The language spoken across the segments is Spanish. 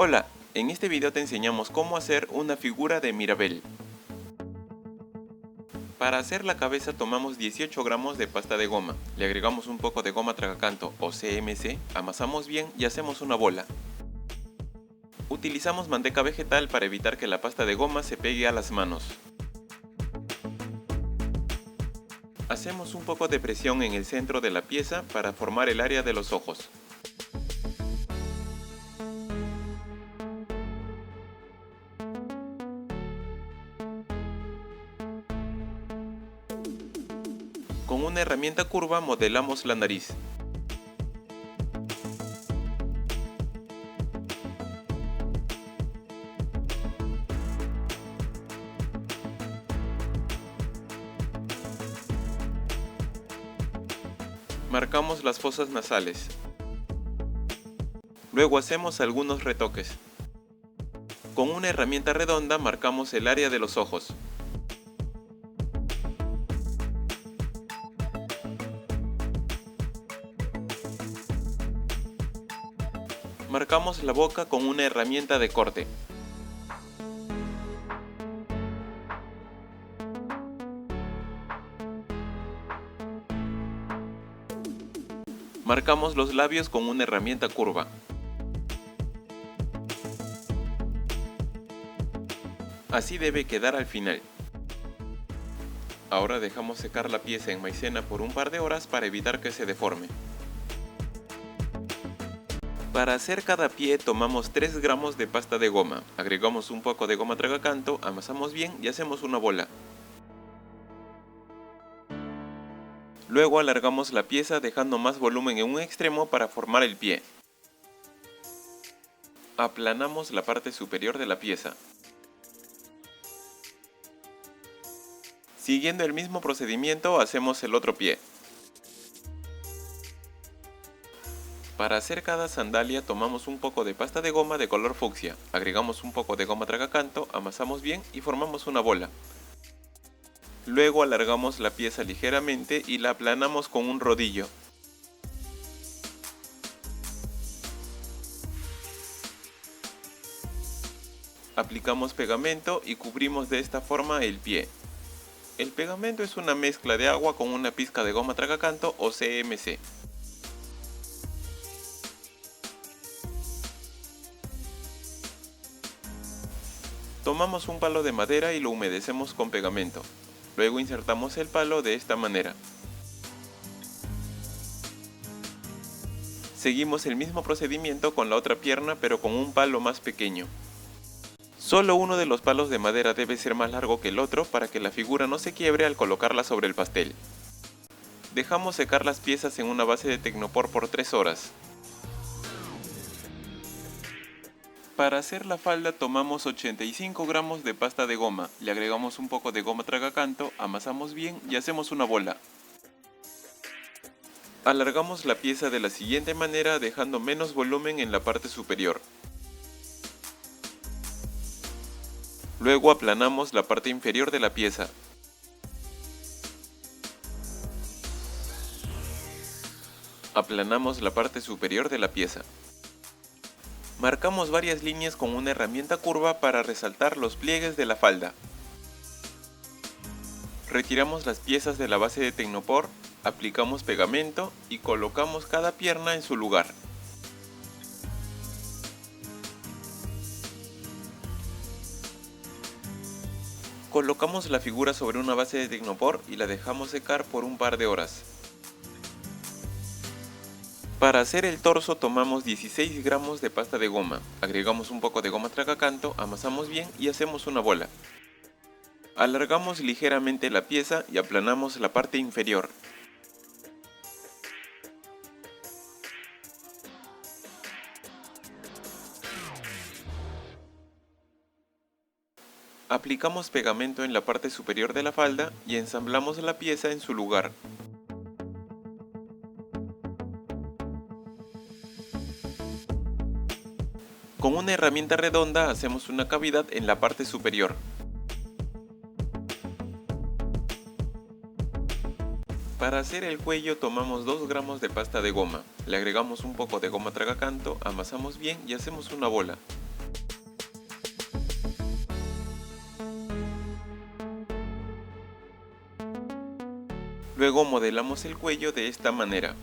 Hola, en este video te enseñamos cómo hacer una figura de Mirabel. Para hacer la cabeza tomamos 18 gramos de pasta de goma, le agregamos un poco de goma tragacanto o CMC, amasamos bien y hacemos una bola. Utilizamos manteca vegetal para evitar que la pasta de goma se pegue a las manos. Hacemos un poco de presión en el centro de la pieza para formar el área de los ojos. Con una herramienta curva modelamos la nariz. Marcamos las fosas nasales. Luego hacemos algunos retoques. Con una herramienta redonda marcamos el área de los ojos. Marcamos la boca con una herramienta de corte. Marcamos los labios con una herramienta curva. Así debe quedar al final. Ahora dejamos secar la pieza en maicena por un par de horas para evitar que se deforme. Para hacer cada pie tomamos 3 gramos de pasta de goma, agregamos un poco de goma tragacanto, amasamos bien y hacemos una bola. Luego alargamos la pieza dejando más volumen en un extremo para formar el pie. Aplanamos la parte superior de la pieza. Siguiendo el mismo procedimiento hacemos el otro pie. Para hacer cada sandalia tomamos un poco de pasta de goma de color fucsia, agregamos un poco de goma tragacanto, amasamos bien y formamos una bola. Luego alargamos la pieza ligeramente y la aplanamos con un rodillo. Aplicamos pegamento y cubrimos de esta forma el pie. El pegamento es una mezcla de agua con una pizca de goma tragacanto o CMC. Tomamos un palo de madera y lo humedecemos con pegamento. Luego insertamos el palo de esta manera. Seguimos el mismo procedimiento con la otra pierna pero con un palo más pequeño. Solo uno de los palos de madera debe ser más largo que el otro para que la figura no se quiebre al colocarla sobre el pastel. Dejamos secar las piezas en una base de tecnopor por 3 horas. Para hacer la falda tomamos 85 gramos de pasta de goma, le agregamos un poco de goma tragacanto, amasamos bien y hacemos una bola. Alargamos la pieza de la siguiente manera dejando menos volumen en la parte superior. Luego aplanamos la parte inferior de la pieza. Aplanamos la parte superior de la pieza. Marcamos varias líneas con una herramienta curva para resaltar los pliegues de la falda. Retiramos las piezas de la base de tecnopor, aplicamos pegamento y colocamos cada pierna en su lugar. Colocamos la figura sobre una base de tecnopor y la dejamos secar por un par de horas. Para hacer el torso tomamos 16 gramos de pasta de goma, agregamos un poco de goma tragacanto, amasamos bien y hacemos una bola. Alargamos ligeramente la pieza y aplanamos la parte inferior. Aplicamos pegamento en la parte superior de la falda y ensamblamos la pieza en su lugar. Con una herramienta redonda hacemos una cavidad en la parte superior. Para hacer el cuello tomamos 2 gramos de pasta de goma, le agregamos un poco de goma tragacanto, amasamos bien y hacemos una bola. Luego modelamos el cuello de esta manera.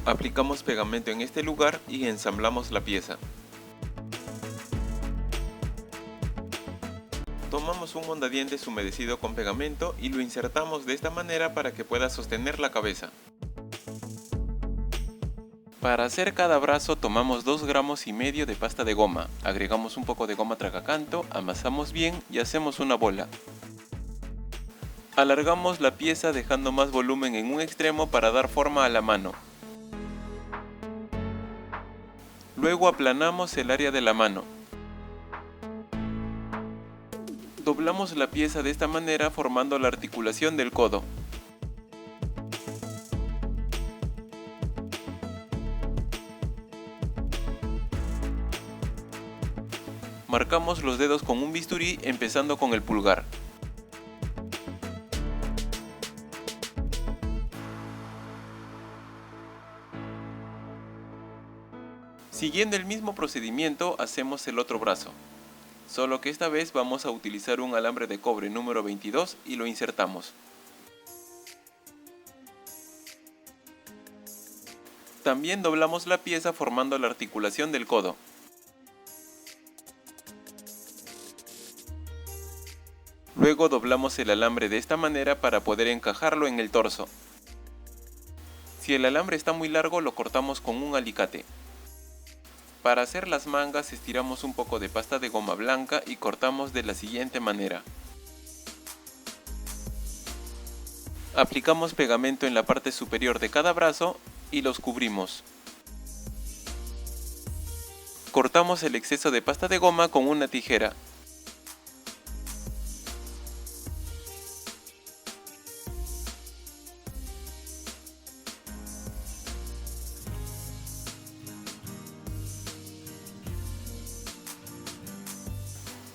Aplicamos pegamento en este lugar y ensamblamos la pieza. Tomamos un mondadientes humedecido con pegamento y lo insertamos de esta manera para que pueda sostener la cabeza. Para hacer cada brazo tomamos 2,5 gramos de pasta de goma, agregamos un poco de goma tragacanto, amasamos bien y hacemos una bola. Alargamos la pieza dejando más volumen en un extremo para dar forma a la mano. Luego aplanamos el área de la mano. Doblamos la pieza de esta manera formando la articulación del codo. Marcamos los dedos con un bisturí empezando con el pulgar. Siguiendo el mismo procedimiento hacemos el otro brazo, solo que esta vez vamos a utilizar un alambre de cobre número 22 y lo insertamos. También doblamos la pieza formando la articulación del codo. Luego doblamos el alambre de esta manera para poder encajarlo en el torso. Si el alambre está muy largo lo cortamos con un alicate. Para hacer las mangas estiramos un poco de pasta de goma blanca y cortamos de la siguiente manera. Aplicamos pegamento en la parte superior de cada brazo y los cubrimos. Cortamos el exceso de pasta de goma con una tijera.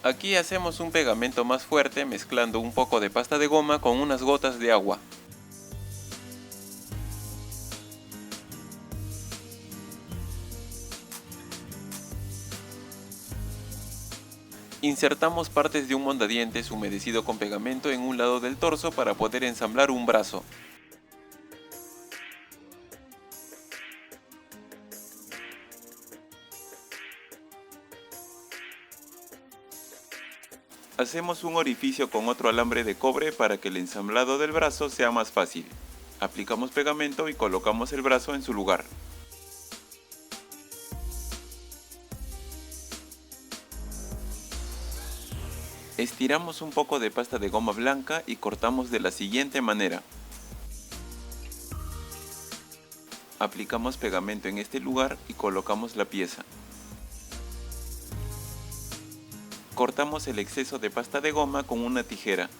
Aquí hacemos un pegamento más fuerte mezclando un poco de pasta de goma con unas gotas de agua. Insertamos partes de un mondadientes humedecido con pegamento en un lado del torso para poder ensamblar un brazo. Hacemos un orificio con otro alambre de cobre para que el ensamblado del brazo sea más fácil. Aplicamos pegamento y colocamos el brazo en su lugar. Estiramos un poco de pasta de goma blanca y cortamos de la siguiente manera. Aplicamos pegamento en este lugar y colocamos la pieza. Cortamos el exceso de pasta de goma con una tijera.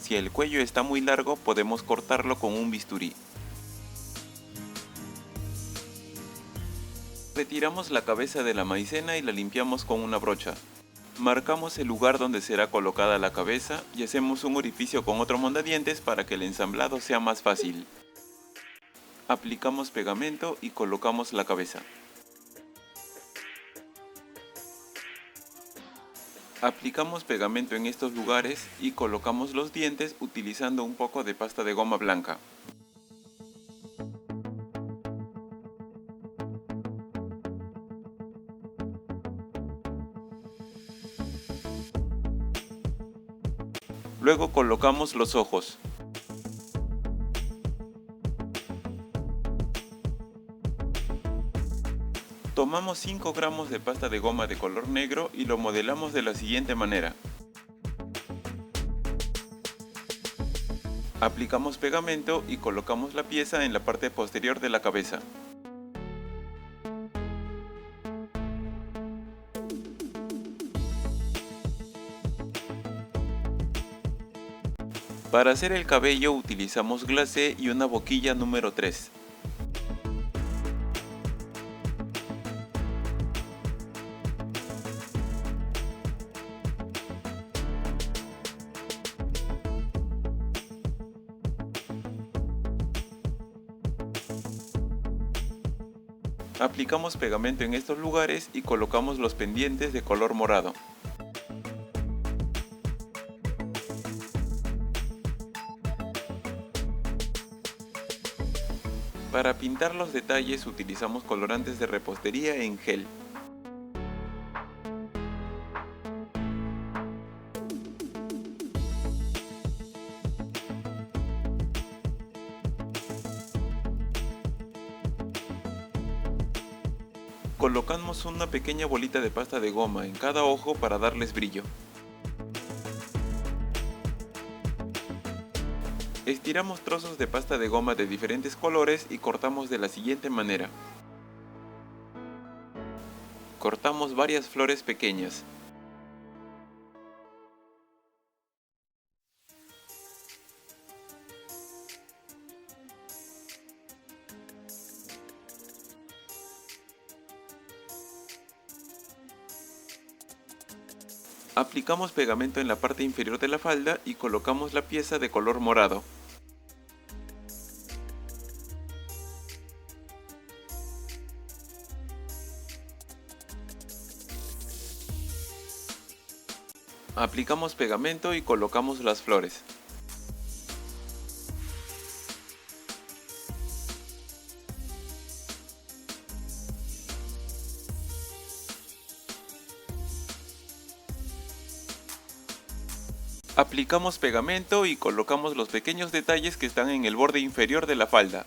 Si el cuello está muy largo podemos cortarlo con un bisturí. Retiramos la cabeza de la maicena y la limpiamos con una brocha. Marcamos el lugar donde será colocada la cabeza y hacemos un orificio con otro mondadientes para que el ensamblado sea más fácil. Aplicamos pegamento y colocamos la cabeza. Aplicamos pegamento en estos lugares y colocamos los dientes utilizando un poco de pasta de goma blanca. Luego colocamos los ojos. Tomamos 5 gramos de pasta de goma de color negro y lo modelamos de la siguiente manera. Aplicamos pegamento y colocamos la pieza en la parte posterior de la cabeza. Para hacer el cabello utilizamos glacé y una boquilla número 3. Aplicamos pegamento en estos lugares y colocamos los pendientes de color morado. Para pintar los detalles utilizamos colorantes de repostería en gel. Colocamos una pequeña bolita de pasta de goma en cada ojo para darles brillo. Estiramos trozos de pasta de goma de diferentes colores y cortamos de la siguiente manera. Cortamos varias flores pequeñas. Aplicamos pegamento en la parte inferior de la falda y colocamos la pieza de color morado. Aplicamos pegamento y colocamos las flores. Aplicamos pegamento y colocamos los pequeños detalles que están en el borde inferior de la falda.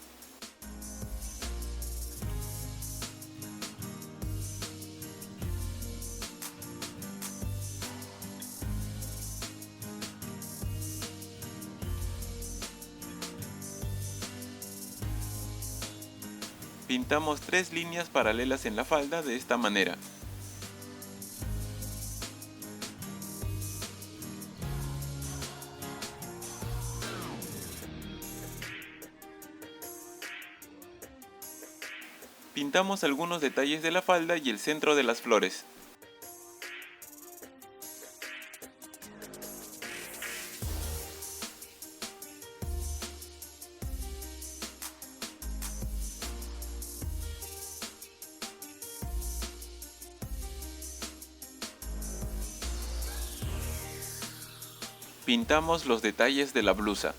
Pintamos 3 líneas paralelas en la falda de esta manera. Pintamos algunos detalles de la falda y el centro de las flores. Pintamos los detalles de la blusa.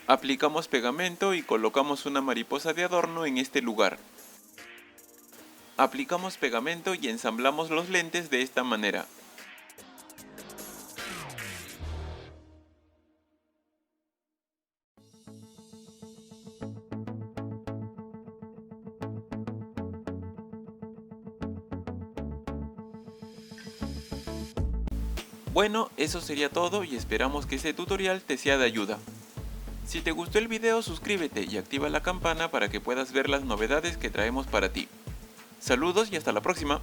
Aplicamos pegamento y colocamos una mariposa de adorno en este lugar. Aplicamos pegamento y ensamblamos los lentes de esta manera. Bueno, eso sería todo y esperamos que este tutorial te sea de ayuda. Si te gustó el video, suscríbete y activa la campana para que puedas ver las novedades que traemos para ti. Saludos y hasta la próxima.